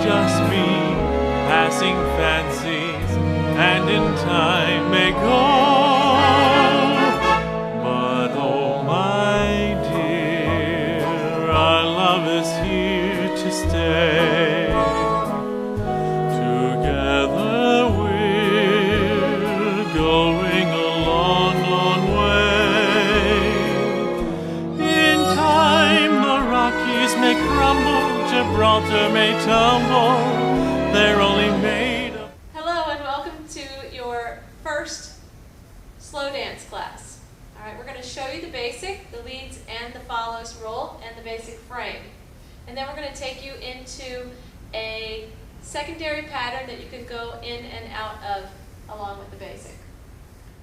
just be passing fancies, and in time may go. But oh my dear, our love is here to stay. Together we're going a long, long way. In time the Rockies may crumble, Gibraltar may tumble, they're only made of... Hello and welcome to your first slow dance class. Alright, we're going to show you the basic, the leads and the follows roll, and the basic frame. And then we're going to take you into a secondary pattern that you can go in and out of along with the basic.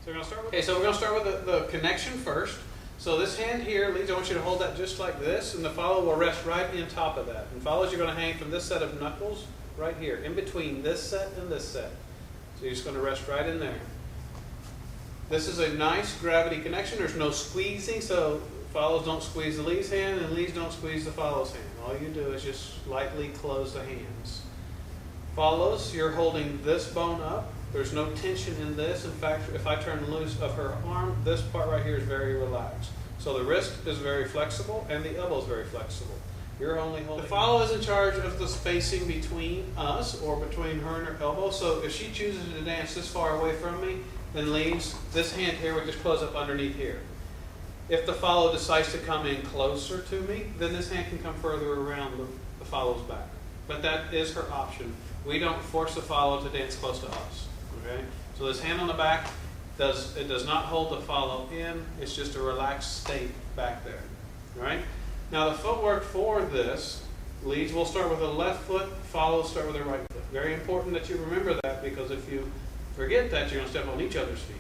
So we're going to start with the connection first. So this hand here, leads, I want you to hold that just like this, and the follow will rest right in top of that. And follows, you're going to hang from this set of knuckles right here, in between this set and this set. So you're just going to rest right in there. This is a nice gravity connection. There's no squeezing, so follows don't squeeze the lead's hand, and leads don't squeeze the follows hand. All you do is just lightly close the hands. Follows, you're holding this bone up. There's no tension in this. In fact, if I turn loose of her arm, this part right here is very relaxed. So the wrist is very flexible and the elbow is very flexible. You're only holding. The follow is in charge of the spacing between us or between her and her elbow. So if she chooses to dance this far away from me, then leads, this hand here would just close up underneath here. If the follow decides to come in closer to me, then this hand can come further around the follow's back. But that is her option. We don't force the follow to dance close to us. Okay? So this hand on the back, does not hold the follow in. It's just a relaxed state back there. All right? Now the footwork for this, leads will start with the left foot, follows start with the right foot. Very important that you remember that, because if you forget that, you're going to step on each other's feet.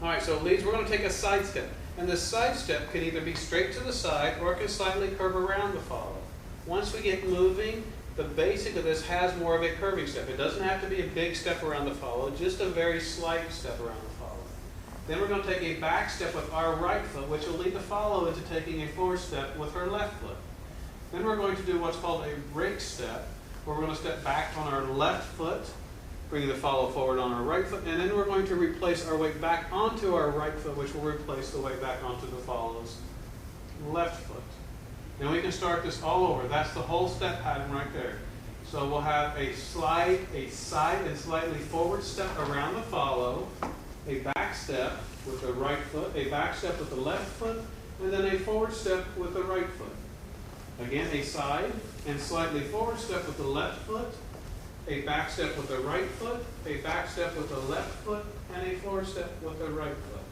All right, so leads, we're going to take a side step. And this side step can either be straight to the side or it can slightly curve around the follow. Once we get moving, the basic of this has more of a curving step. It doesn't have to be a big step around the follow, just a very slight step around the follow. Then we're going to take a back step with our right foot, which will lead the follow into taking a forward step with her left foot. Then we're going to do what's called a rake step, where we're going to step back on our left foot, bring the follow forward on our right foot, and then we're going to replace our weight back onto our right foot, which will replace the weight back onto the follow's left foot. Then we can start this all over. That's the whole step pattern right there. So we'll have a slide, a side and slightly forward step around the follow, a back step with the right foot, a back step with the left foot, and then a forward step with the right foot. Again, a side and slightly forward step with the left foot, a back step with the right foot, a back step with the left foot, and a forward step with the right foot.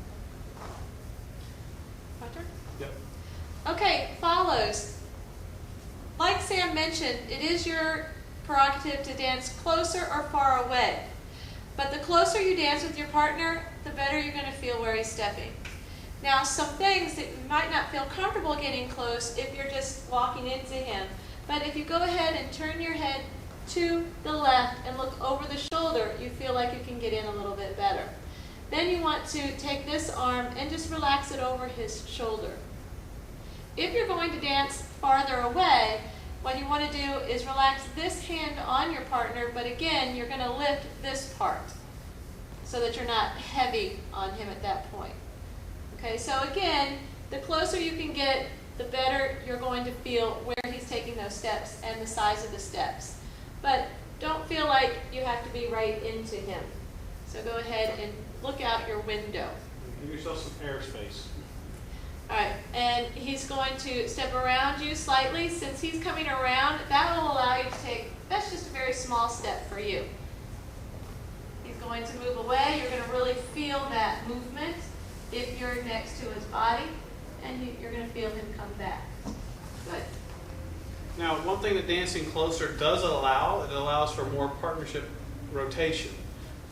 My turn? Yep. Okay, follows. Like Sam mentioned, it is your prerogative to dance closer or far away. But the closer you dance with your partner, the better you're going to feel where he's stepping. Now, some things that you might not feel comfortable getting close if you're just walking into him. But if you go ahead and turn your head to the left and look over the shoulder, you feel like you can get in a little bit better. Then you want to take this arm and just relax it over his shoulder. If you're going to dance farther away, what you want to do is relax this hand on your partner, but again, you're going to lift this part so that you're not heavy on him at that point. Okay, so again, the closer you can get, the better you're going to feel where he's taking those steps and the size of the steps. But don't feel like you have to be right into him. So go ahead and look out your window. Give yourself some airspace. All right, and he's going to step around you slightly. Since he's coming around, that will allow you to take, that's just a very small step for you. He's going to move away. You're going to really feel that movement if you're next to his body, and you're going to feel him come back. Good. Now, one thing that dancing closer does allow, it allows for more partnership rotation.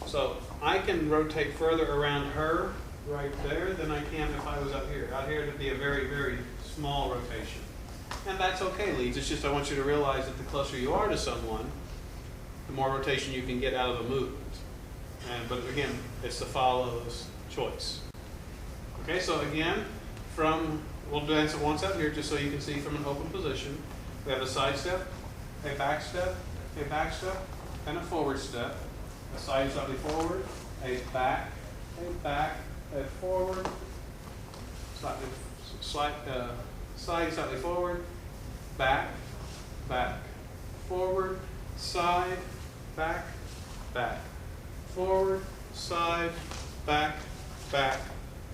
So I can rotate further around her right there than I can if I was up here. Out here, it'd be a very, very small rotation. And that's okay, leads. It's just I want you to realize that the closer you are to someone, the more rotation you can get out of a movement. But again, it's the follow's choice. Okay, so again, we'll dance it once out here just so you can see from an open position. We have a side step, a back step, and a forward step. A side slightly forward, a back, a forward, side slightly forward, back, forward, side, back, forward, side, back,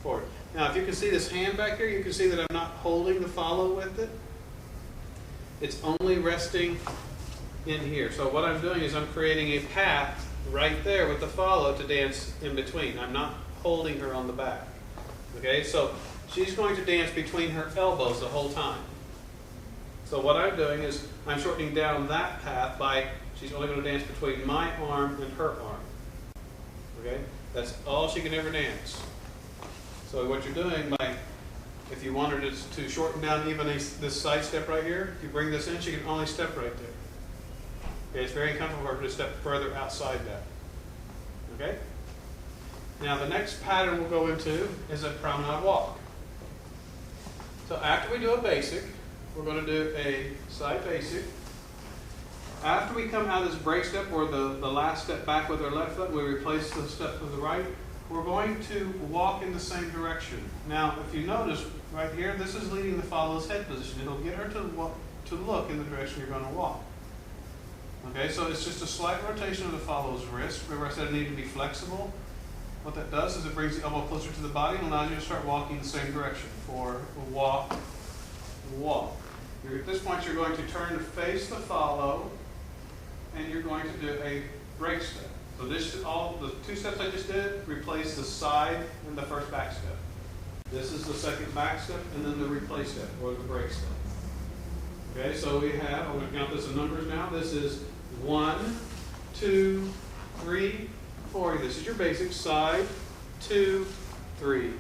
forward. Now, if you can see this hand back here, you can see that I'm not holding the follow with it. It's only resting in here. So what I'm doing is I'm creating a path right there with the follow to dance in between. I'm not holding her on the back. Okay, so she's going to dance between her elbows the whole time. So what I'm doing is I'm shortening down that path by she's only going to dance between my arm and her arm. Okay, that's all she can ever dance. So what you're doing, if you want her to shorten down even this side step right here, if you bring this in, she can only step right there. Okay, it's very uncomfortable for her to step further outside that. Okay? Now the next pattern we'll go into is a promenade walk. So after we do a basic, we're going to do a side basic. After we come out of this break step, or the last step back with our left foot, we replace the step with the right, we're going to walk in the same direction. Now, if you notice right here, this is leading the follow's head position. It'll get her to look in the direction you're going to walk. Okay, so it's just a slight rotation of the follow's wrist. Remember I said it needed to be flexible? What that does is it brings the elbow closer to the body and allows you to start walking in the same direction. For walk, walk. At this point, you're going to turn to face the follow, and you're going to do a break step. So the two steps I just did replace the side and the first back step. This is the second back step, and then the replace step, or the break step. Okay, so we have, I'm going to count this in numbers now. This is 1, 2, 3, 4. This is your basic side, 2, 3,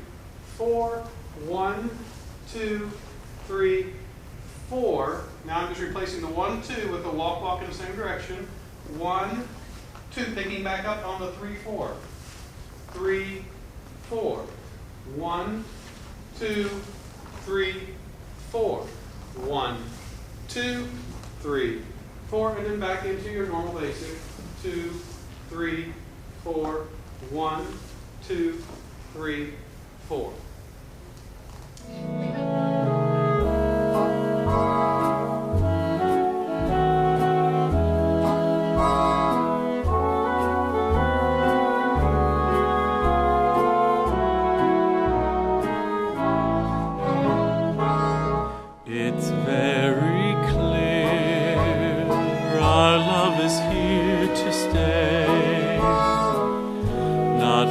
4. 1, 2, 3, 4. Now I'm just replacing the 1, 2 with the walk in the same direction. 1, 2, picking back up on the 3, 4. 3, 4. 1, 2, 3, 4. 1, 2, 3, 4, and then back into your normal basic. 2, 3, 4. 1, 2, 3, 4. It's very clear our love is here to stay, not